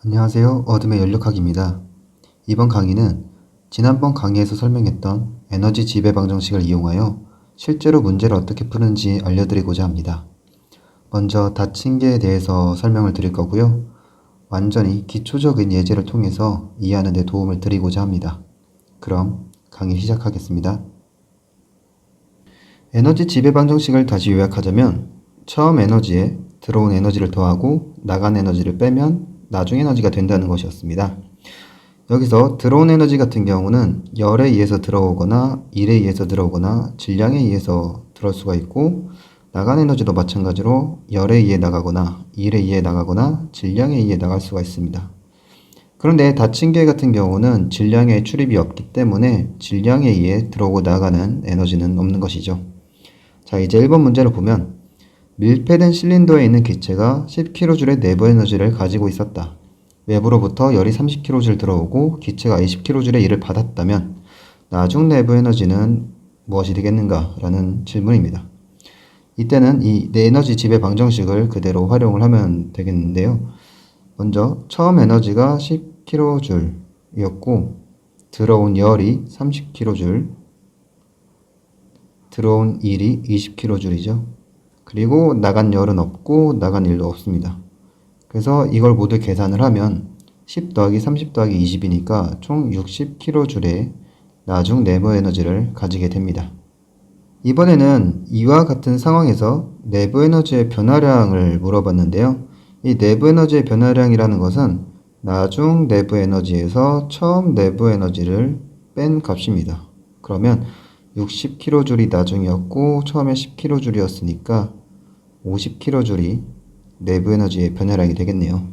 안녕하세요. 어둠의 연력학입니다. 이번 강의는 지난번 강의에서 설명했던 에너지 지배 방정식을 이용하여 실제로 문제를 어떻게 푸는지 알려드리고자 합니다. 먼저 닫힌계에 대해서 설명을 드릴 거고요. 완전히 기초적인 예제를 통해서 이해하는 데 도움을 드리고자 합니다. 그럼 강의 시작하겠습니다. 에너지 지배 방정식을 다시 요약하자면 처음 에너지에 들어온 에너지를 더하고 나간 에너지를 빼면 나중 에너지가 된다는 것이었습니다. 여기서 들어온 에너지 같은 경우는 열에 의해서 들어오거나 일에 의해서 들어오거나 질량에 의해서 들어올 수가 있고, 나간 에너지도 마찬가지로 열에 의해 나가거나 일에 의해 나가거나 질량에 의해 나갈 수가 있습니다. 그런데 닫힌 계 같은 경우는 질량에 출입이 없기 때문에 질량에 의해 들어오고 나가는 에너지는 없는 것이죠. 자, 이제 1번 문제를 보면 밀폐된 실린더에 있는 기체가 10kJ의 내부 에너지를 가지고 있었다. 외부로부터 열이 30kJ 들어오고 기체가 20kJ의 일을 받았다면 나중 내부 에너지는 무엇이 되겠는가? 라는 질문입니다. 이때는 이 에너지 지배 방정식을 그대로 활용을 하면 되겠는데요. 먼저 처음 에너지가 10kJ이었고 들어온 열이 30kJ, 들어온 일이 20kJ이죠. 그리고 나간 열은 없고 나간 일도 없습니다. 그래서 이걸 모두 계산을 하면 10 더하기 30 더하기 20이니까 총 60kJ의 나중 내부 에너지를 가지게 됩니다. 이번에는 이와 같은 상황에서 내부 에너지의 변화량을 물어봤는데요. 이 내부 에너지의 변화량이라는 것은 나중 내부 에너지에서 처음 내부 에너지를 뺀 값입니다. 그러면 60kJ이 나중이었고 처음에 10kJ였으니까 50kJ이 내부 에너지의 변화량이 되겠네요.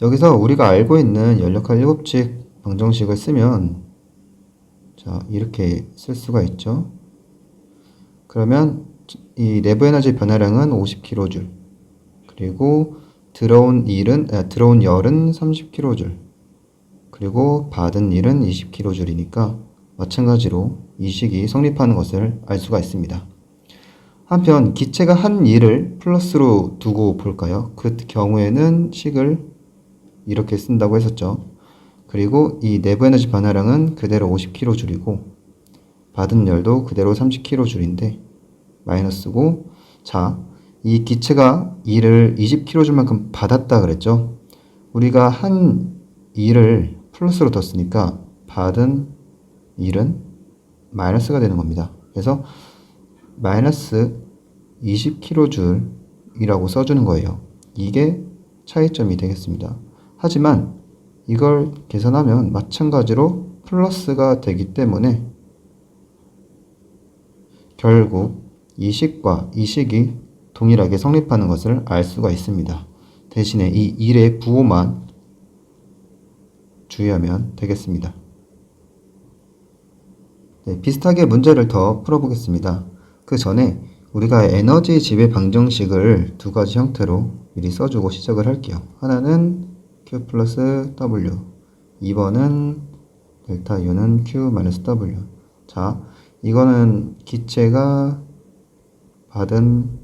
여기서 우리가 알고 있는 연력학 7칙 방정식을 쓰면 이렇게 쓸 수가 있죠. 그러면 이 내부 에너지 변화량은 50kJ, 그리고 들어온 열은 30kJ, 그리고 받은 일은 20kJ이니까 마찬가지로 이 식이 성립하는 것을 알 수가 있습니다. 한편 기체가 한 일을 플러스로 두고 볼까요? 그 경우에는 식을 이렇게 쓴다고 했었죠. 그리고 이 내부 에너지 변화량은 그대로 50kJ이고 받은 열도 그대로 30kJ인데 마이너스고, 자, 이 기체가 일을 20kJ만큼 받았다 그랬죠. 우리가 한 일을 플러스로 뒀으니까 받은 일은 마이너스가 되는 겁니다. 그래서 마이너스 20kJ이라고 써주는 거예요. 이게 차이점이 되겠습니다. 하지만 이걸 계산하면 마찬가지로 플러스가 되기 때문에 결국 이 식과 이 식이 동일하게 성립하는 것을 알 수가 있습니다. 대신에 이 일의 부호만 주의하면 되겠습니다. 네, 비슷하게 문제를 더 풀어보겠습니다. 그 전에 우리가 에너지 지배 방정식을 두 가지 형태로 미리 써주고 시작을 할게요. 하나는 Q 플러스 W, 2번은 델타 U는 Q 마이너스 W. 자, 이거는 기체가 받은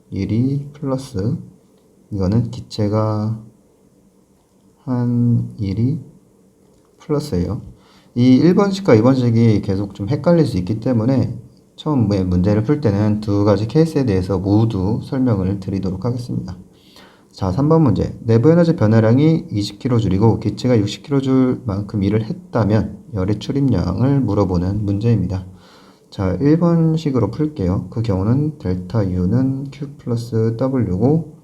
일이 플러스, 이거는 기체가 한 일이 플러스예요. 이 1번식과 2번식이 계속 좀 헷갈릴 수 있기 때문에 처음에 문제를 풀 때는 두 가지 케이스에 대해서 모두 설명을 드리도록 하겠습니다. 자, 3번 문제. 내부 에너지 변화량이 20kJ이고 기체가 60kJ만큼 일을 했다면 열의 출입량을 물어보는 문제입니다. 자, 1번식으로 풀게요. 그 경우는 델타 U는 Q 플러스 W고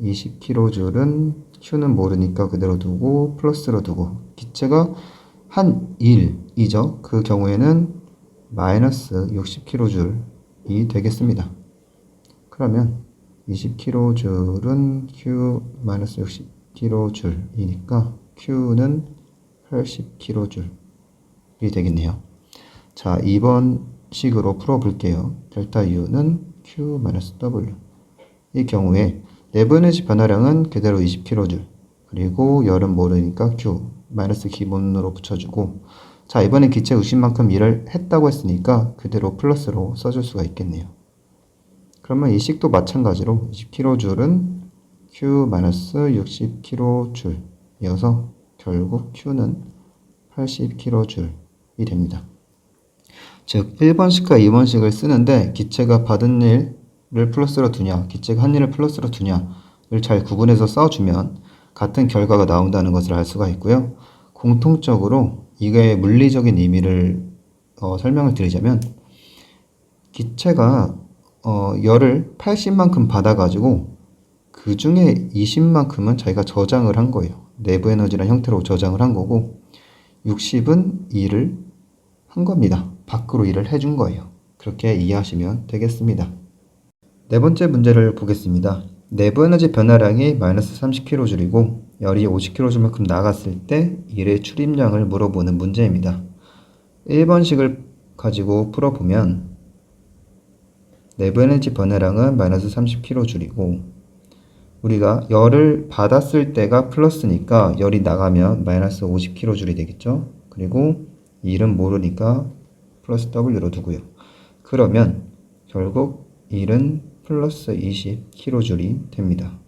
20kJ은 Q는 모르니까 그대로 두고 플러스로 두고, 기체가 한 일이죠. 그 경우에는 마이너스 60kJ이 되겠습니다. 그러면 20kJ은 Q 마이너스 60kJ이니까 Q는 80kJ이 되겠네요. 자, 2번 식으로 풀어볼게요. 델타 U는 Q 마이너스 W. 이 경우에 내부 에너지 변화량은 그대로 20kJ, 그리고 열은 모르니까 Q 마이너스 기본으로 붙여주고, 자, 이번엔 기체 60만큼 일을 했다고 했으니까 그대로 플러스로 써줄 수가 있겠네요. 그러면 이 식도 마찬가지로 20kJ은 Q-60kJ이어서 결국 Q는 80kJ이 됩니다. 즉 1번식과 2번식을 쓰는데 기체가 받은 일을 플러스로 두냐, 기체가 한 일을 플러스로 두냐를 잘 구분해서 써주면 같은 결과가 나온다는 것을 알 수가 있고요. 공통적으로 이거의 물리적인 의미를 설명을 드리자면 기체가 열을 80만큼 받아가지고 그 중에 20만큼은 자기가 저장을 한 거예요. 내부 에너지라는 형태로 저장을 한 거고 60은 일을 한 겁니다. 밖으로 일을 해준 거예요. 그렇게 이해하시면 되겠습니다. 네 번째 문제를 보겠습니다. 내부 에너지 변화량이 마이너스 30kJ이고 열이 50kJ만큼 나갔을 때 일의 출입량을 물어보는 문제입니다. 1번식을 가지고 풀어보면 내부 에너지 변화량은 마이너스 30kJ이고 우리가 열을 받았을 때가 플러스니까 열이 나가면 마이너스 50kJ이 되겠죠. 그리고 일은 모르니까 플러스 W로 두고요. 그러면 결국 일은 플러스 20kJ이 됩니다.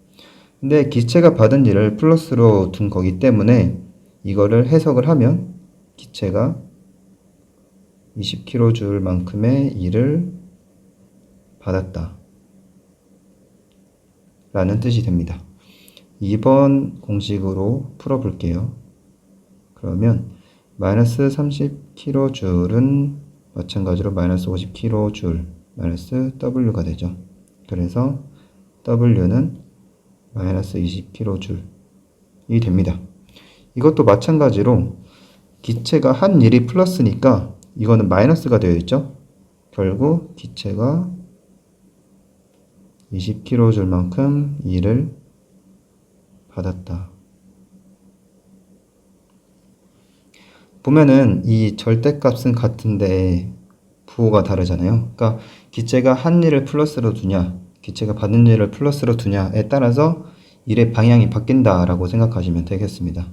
근데 기체가 받은 일을 플러스로 둔 거기 때문에 이거를 해석을 하면 기체가 20kJ만큼의 일을 받았다 라는 뜻이 됩니다. 2번 공식으로 풀어볼게요. 그러면 마이너스 30kJ은 마찬가지로 마이너스 50kJ 마이너스 W가 되죠. 그래서 W는 마이너스 20kJ이 됩니다. 이것도 마찬가지로 기체가 한 일이 플러스니까 이거는 마이너스가 되어 있죠. 결국 기체가 20kJ만큼 일을 받았다. 보면은 이 절대값은 같은데 부호가 다르잖아요. 그러니까 기체가 한 일을 플러스로 두냐, 기체가 받은 일을 플러스로 두냐에 따라서 일의 방향이 바뀐다라고 생각하시면 되겠습니다.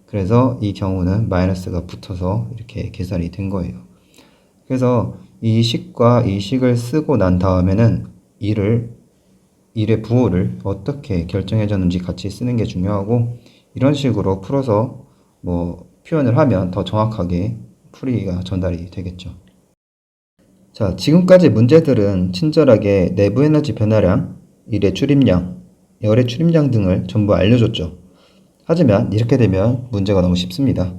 그래서 이 경우는 마이너스가 붙어서 이렇게 계산이 된 거예요. 그래서 이 식과 이 식을 쓰고 난 다음에는 일의 부호를 어떻게 결정해줬는지 같이 쓰는 게 중요하고 이런 식으로 풀어서 표현을 하면 더 정확하게 풀이가 전달이 되겠죠. 자, 지금까지 문제들은 친절하게 내부 에너지 변화량, 일의 출입량, 열의 출입량 등을 전부 알려줬죠. 하지만 이렇게 되면 문제가 너무 쉽습니다.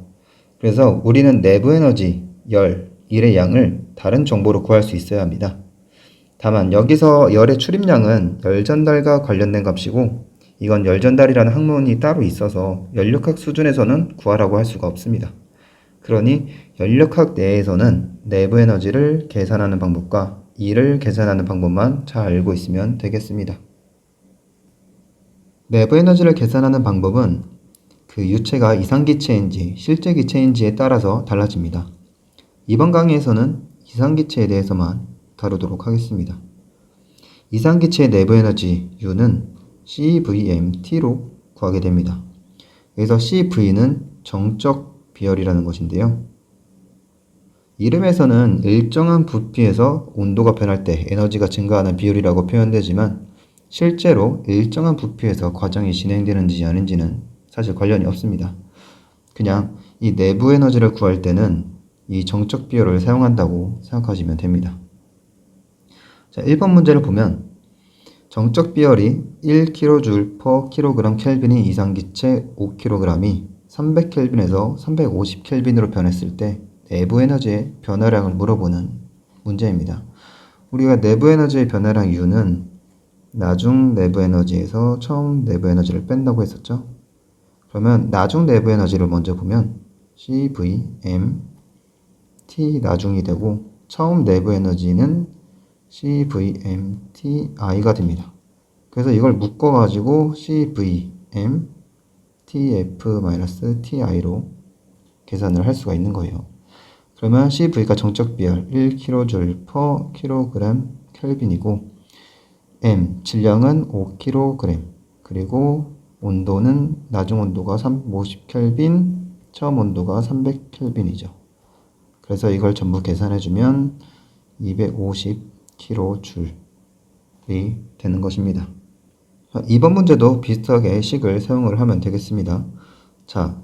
그래서 우리는 내부 에너지, 열, 일의 양을 다른 정보로 구할 수 있어야 합니다. 다만 여기서 열의 출입량은 열 전달과 관련된 값이고 이건 열 전달이라는 학문이 따로 있어서 연력학 수준에서는 구하라고 할 수가 없습니다. 그러니 연력학 내에서는 내부 에너지를 계산하는 방법과 일을 계산하는 방법만 잘 알고 있으면 되겠습니다. 내부 에너지를 계산하는 방법은 그 유체가 이상기체인지 실제 기체인지에 따라서 달라집니다. 이번 강의에서는 이상기체에 대해서만 다루도록 하겠습니다. 이상기체의 내부 에너지 U는 CVMT로 구하게 됩니다. 여기서 CV는 정적 비열이라는 것인데요. 이름에서는 일정한 부피에서 온도가 변할 때 에너지가 증가하는 비율이라고 표현되지만 실제로 일정한 부피에서 과정이 진행되는지 아닌지는 사실 관련이 없습니다. 그냥 이 내부 에너지를 구할 때는 이 정적 비율을 사용한다고 생각하시면 됩니다. 자, 1번 문제를 보면 정적 비열이 1kJ/kg 켈빈인 이상기체 5kg이 300켈빈에서 350켈빈으로 변했을 때 내부 에너지의 변화량을 물어보는 문제입니다. 우리가 내부 에너지의 변화량 U는 나중 내부 에너지에서 처음 내부 에너지를 뺀다고 했었죠. 그러면 나중 내부 에너지를 먼저 보면 CVM T 나중이 되고 처음 내부 에너지는 CVMTI가 됩니다. 그래서 이걸 묶어가지고 CVM TF-TI로 계산을 할 수가 있는 거예요. 그러면 CV가 정적 비열 1kJ/kg 켈빈이고 M 질량은 5kg 그리고 온도는 나중 온도가 350켈빈 처음 온도가 300켈빈이죠. 그래서 이걸 전부 이번 문제도 비슷하게 식을 사용을 하면 되겠습니다. 자,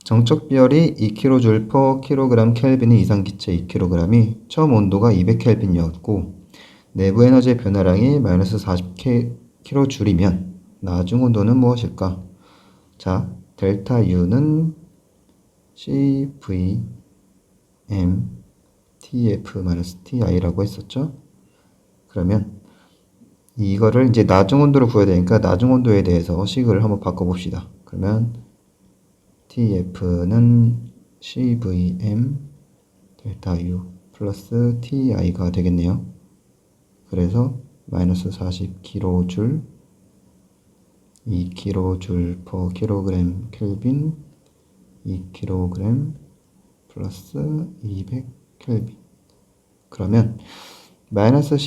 정적 비열이 2kJ/kg 켈빈의 이상기체 2kg이 처음 온도가 200켈빈이었고 내부 에너지의 변화량이 마이너스 40kJ이면 나중 온도는 무엇일까? 자, 델타 U는 CVM TF-TI라고 했었죠? 그러면 이거를 이제 나중 온도를 구해야 되니까 나중 온도에 대해서 식을 한번 바꿔봅시다. 그러면 TF는 CVM 델타 U 플러스 TI가 되겠네요. 그래서 마이너스 40kJ 2kJ/kg 켈빈 2kg 플러스 200켈빈. 그러면 마이너스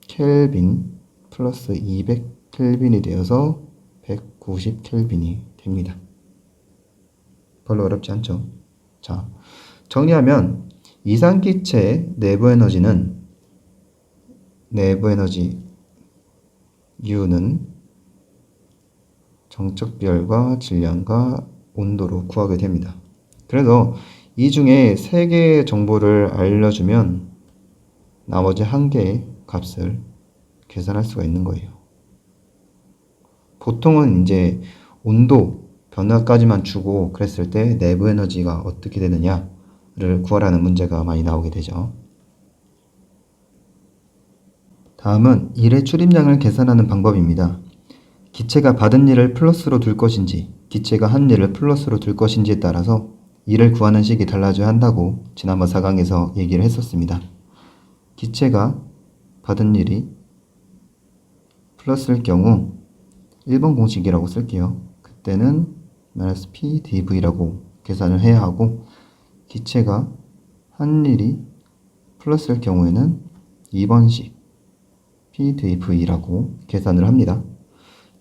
10켈빈 플러스 200켈빈이 되어서 190켈빈이 됩니다. 별로 어렵지 않죠? 자, 정리하면 이상기체의 내부 에너지 U는 정적 비열과 질량과 온도로 구하게 됩니다. 그래서 이 중에 3개의 정보를 알려주면 나머지 1개의 값을 계산할 수가 있는 거예요. 보통은 이제 온도 변화까지만 주고 그랬을 때 내부 에너지가 어떻게 되느냐를 구하라는 문제가 많이 나오게 되죠. 다음은 일의 출입량을 계산하는 방법입니다. 기체가 받은 일을 플러스로 둘 것인지 기체가 한 일을 플러스로 둘 것인지에 따라서 일을 구하는 식이 달라져야 한다고 지난번 4강에서 얘기를 했었습니다. 기체가 받은 일이 플러스일 경우 1번 공식이라고 쓸게요. 그때는 마이너스 PdV라고 계산을 해야 하고 기체가 한 일이 플러스일 경우에는 2번식 PdV라고 계산을 합니다.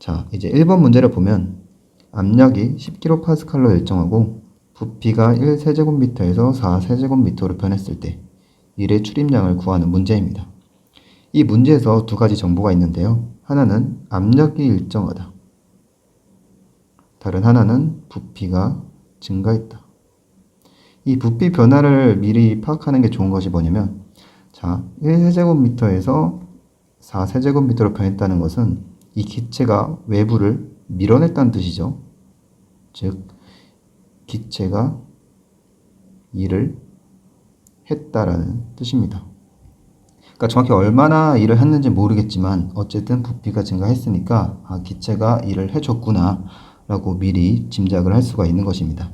자, 이제 1번 문제를 보면 압력이 10kPa로 일정하고 부피가 1세제곱미터에서 4세제곱미터로 변했을 때 일의 출입량을 구하는 문제입니다. 이 문제에서 2가지 정보가 있는데요. 하나는 압력이 일정하다. 다른 하나는 부피가 증가했다. 이 부피 변화를 미리 파악하는 게 좋은 것이 뭐냐면 자, 1세제곱미터에서 4세제곱미터로 변했다는 것은 이 기체가 외부를 밀어냈다는 뜻이죠. 즉, 기체가 일을 했다라는 뜻입니다. 그러니까 정확히 얼마나 일을 했는지 모르겠지만 어쨌든 부피가 증가했으니까 기체가 일을 해줬구나 라고 미리 짐작을 할 수가 있는 것입니다.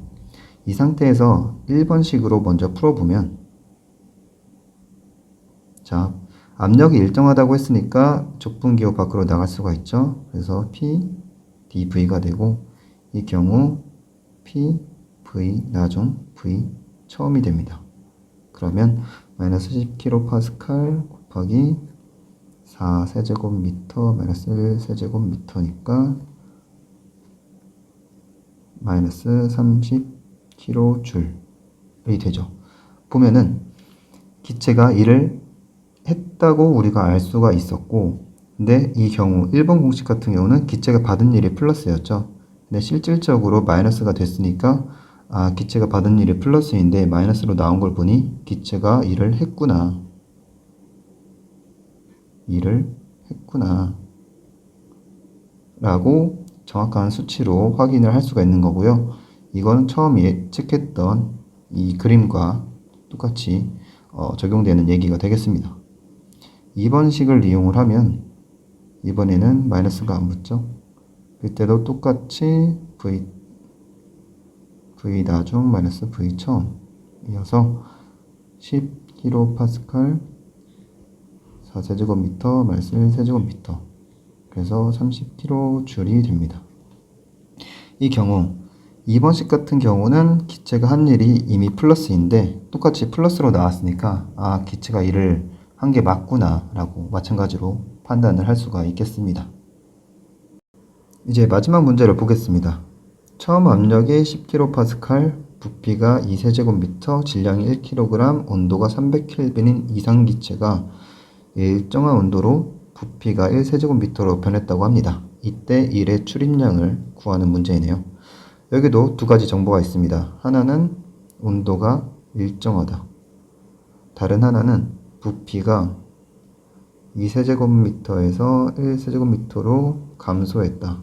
이 상태에서 1번식으로 먼저 풀어보면 자, 압력이 일정하다고 했으니까 적분기호 밖으로 나갈 수가 있죠. 그래서 P, dV가 되고 이 경우 P, V, 나중 V, 처음이 됩니다. 그러면 마이너스 10kPa 곱하기 4세제곱미터 마이너스 1세제곱미터니까 마이너스 30kJ이 되죠. 보면은 기체가 일을 했다고 우리가 알 수가 있었고 근데 이 경우 1번 공식 같은 경우는 기체가 받은 일이 플러스였죠. 근데 실질적으로 마이너스가 됐으니까 기체가 받은 일이 플러스인데 마이너스로 나온 걸 보니 기체가 일을 했구나. 라고 정확한 수치로 확인을 할 수가 있는 거고요. 이건 처음 예측했던 이 그림과 똑같이 적용되는 얘기가 되겠습니다. 2번 식을 이용을 하면 이번에는 마이너스가 안 붙죠. 그때도 똑같이 V 나중 마이너스 V 처음 이어서 10kPa 4세제곱미터 마이너스 1세제곱미터 그래서 30kJ이 됩니다. 이 경우 2번식 같은 경우는 기체가 한 일이 이미 플러스인데 똑같이 플러스로 나왔으니까 기체가 일을 한 게 맞구나 라고 마찬가지로 판단을 할 수가 있겠습니다. 이제 마지막 문제를 보겠습니다. 처음 압력이 10kPa, 부피가 2세제곱미터, 질량이 1kg, 온도가 300켈빈인 이상기체가 일정한 온도로 부피가 1세제곱미터로 변했다고 합니다. 이때 1의 출입량을 구하는 문제이네요. 여기도 두 가지 정보가 있습니다. 하나는 온도가 일정하다. 다른 하나는 부피가 2세제곱미터에서 1세제곱미터로 감소했다.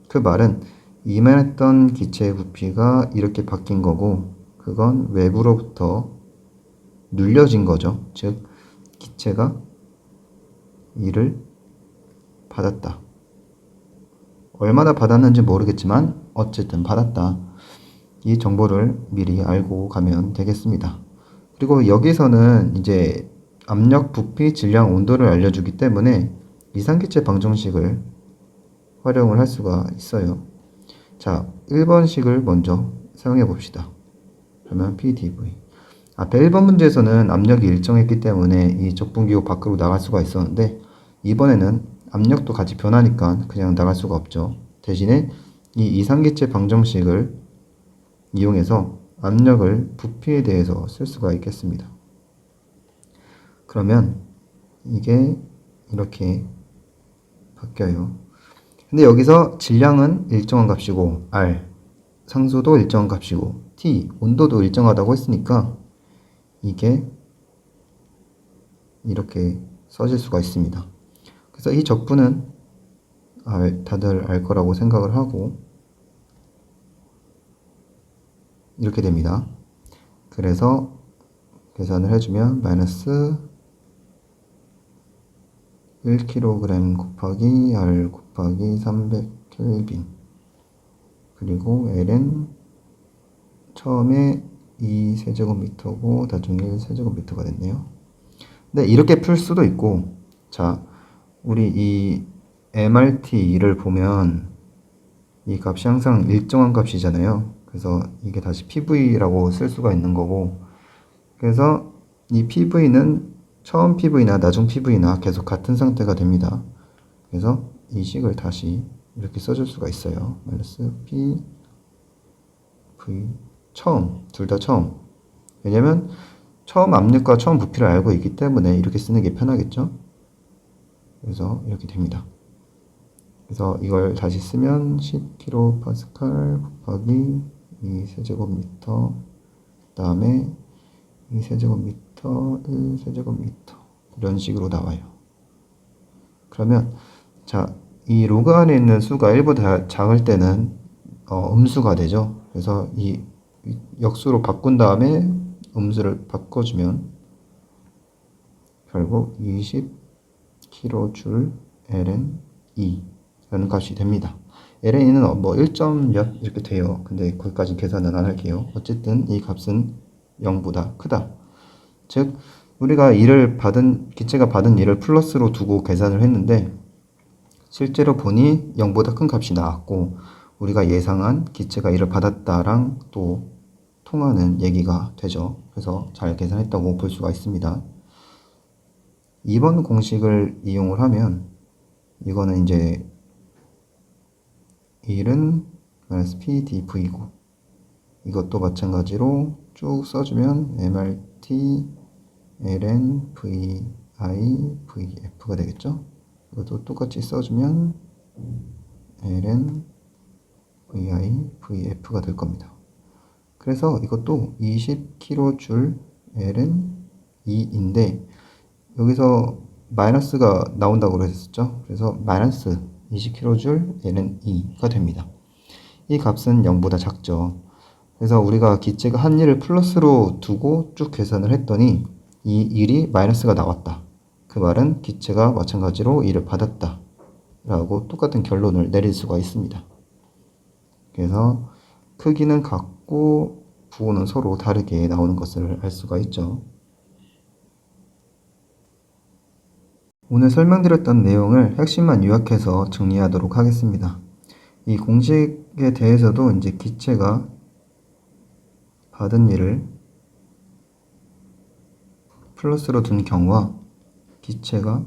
그 말은 이만했던 기체의 부피가 이렇게 바뀐 거고, 그건 외부로부터 눌려진 거죠. 즉, 기체가 이를 받았다. 얼마나 받았는지 모르겠지만 어쨌든 받았다. 이 정보를 미리 알고 가면 되겠습니다. 그리고 여기서는 이제 압력, 부피, 질량, 온도를 알려주기 때문에 이상기체 방정식을 활용을 할 수가 있어요. 자, 1번식을 먼저 사용해 봅시다. 그러면 PDV. 앞에 1번 문제에서는 압력이 일정했기 때문에 이 적분기호 밖으로 나갈 수가 있었는데, 이번에는 압력도 같이 변하니까 그냥 나갈 수가 없죠. 대신에 이 이상기체 방정식을 이용해서 압력을 부피에 대해서 쓸 수가 있겠습니다. 그러면 이게 이렇게 바뀌어요. 근데 여기서 질량은 일정한 값이고, R, 상수도 일정한 값이고, T, 온도도 일정하다고 했으니까 이게 이렇게 써질 수가 있습니다. 그래서 이 적분은 다들 알 거라고 생각을 하고 이렇게 됩니다. 그래서 계산을 해주면 마이너스 1kg 곱하기 R 곱하기 300K 그리고 L은 처음에 2세제곱미터고 나중에 1세제곱미터가 됐네요. 근데 이렇게 풀 수도 있고, 자, 우리 이 MRT를 보면 이 값이 항상 일정한 값이잖아요. 그래서 이게 다시 PV라고 쓸 수가 있는 거고, 그래서 이 PV는 처음 PV나 나중 PV나 계속 같은 상태가 됩니다. 그래서 이 식을 다시 이렇게 써줄 수가 있어요. 마이너스 PV 처음, 둘 다 처음. 왜냐면 처음 압력과 처음 부피를 알고 있기 때문에 이렇게 쓰는 게 편하겠죠. 그래서 이렇게 됩니다. 그래서 이걸 다시 쓰면 10kPa 곱하기 2세제곱미터, 그 다음에 2세제곱미터, 1세제곱미터 이런 식으로 나와요. 그러면 자, 이 로그 안에 있는 수가 1보다 작을 때는 음수가 되죠. 그래서 이 역수로 바꾼 다음에 음수를 바꿔주면 결국 20kJ ln 2 라는 값이 됩니다. ln 2는 뭐 1점 몇 이렇게 돼요. 근데 거기까지 계산은 안 할게요. 어쨌든 이 값은 0보다 크다. 즉 우리가 기체가 받은 일을 플러스로 두고 계산을 했는데 실제로 보니 0보다 큰 값이 나왔고, 우리가 예상한 기체가 이를 받았다랑 또 통하는 얘기가 되죠. 그래서 잘 계산했다고 볼 수가 있습니다. 2번 공식을 이용을 하면 이거는 이제 1은 PDV고, 이것도 마찬가지로 쭉 써주면 MRT ln VI VF가 되겠죠. 이것도 똑같이 써주면 ln VI VF가 될 겁니다. 그래서 이것도 20kJ ln 2인데 여기서 마이너스가 나온다고 그랬었죠. 그래서 마이너스 20kJ ln 2가 됩니다. 이 값은 0보다 작죠. 그래서 우리가 기체가 한 일을 플러스로 두고 쭉 계산을 했더니 이 일이 마이너스가 나왔다. 그 말은 기체가 마찬가지로 일을 받았다 라고 똑같은 결론을 내릴 수가 있습니다. 그래서 크기는 같고 부호는 서로 다르게 나오는 것을 알 수가 있죠. 오늘 설명드렸던 내용을 핵심만 요약해서 정리하도록 하겠습니다. 이 공식에 대해서도 이제 기체가 받은 일을 플러스로 둔 경우와 기체가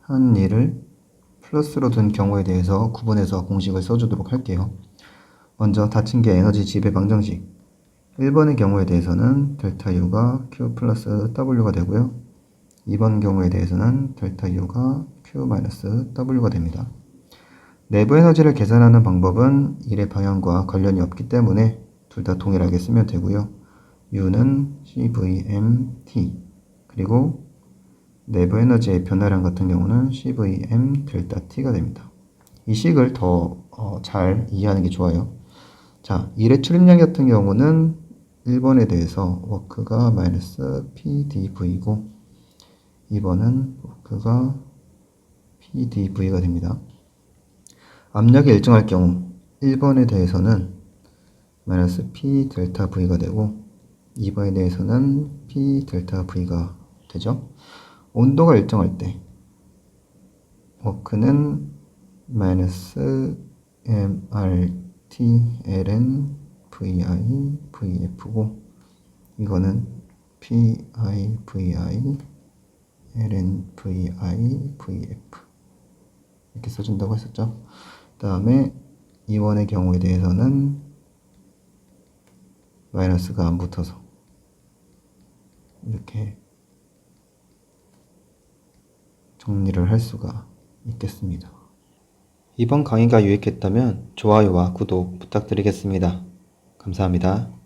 한 일을 플러스로 둔 경우에 대해서 구분해서 공식을 써주도록 할게요. 먼저 닫힌 게 에너지 지배 방정식. 1번의 경우에 대해서는 델타 U가 Q 플러스 W가 되고요. 이번 경우에 대해서는 델타 U가 Q 마이너스 W가 됩니다. 내부 에너지를 계산하는 방법은 일의 방향과 관련이 없기 때문에 둘 다 동일하게 쓰면 되고요. U는 CVMT, 그리고 내부 에너지의 변화량 같은 경우는 CVM 델타 T가 됩니다. 이 식을 더 잘 이해하는 게 좋아요. 자, 일의 출입량 같은 경우는 1번에 대해서 워크가 마이너스 PdV고 2번은 워크가 PdV가 됩니다. 압력이 일정할 경우 1번에 대해서는 마이너스 P 델타 V가 되고 2번에 대해서는 P 델타 V가 되죠. 온도가 일정할 때 워크는 마이너스 MRT ln VI VF고 이거는 PI VI ln VI VF 이렇게 써준다고 했었죠. 그 다음에 2번의 경우에 대해서는 마이너스가 안 붙어서 이렇게 정리를 할 수가 있겠습니다. 이번 강의가 유익했다면 좋아요와 구독 부탁드리겠습니다. 감사합니다.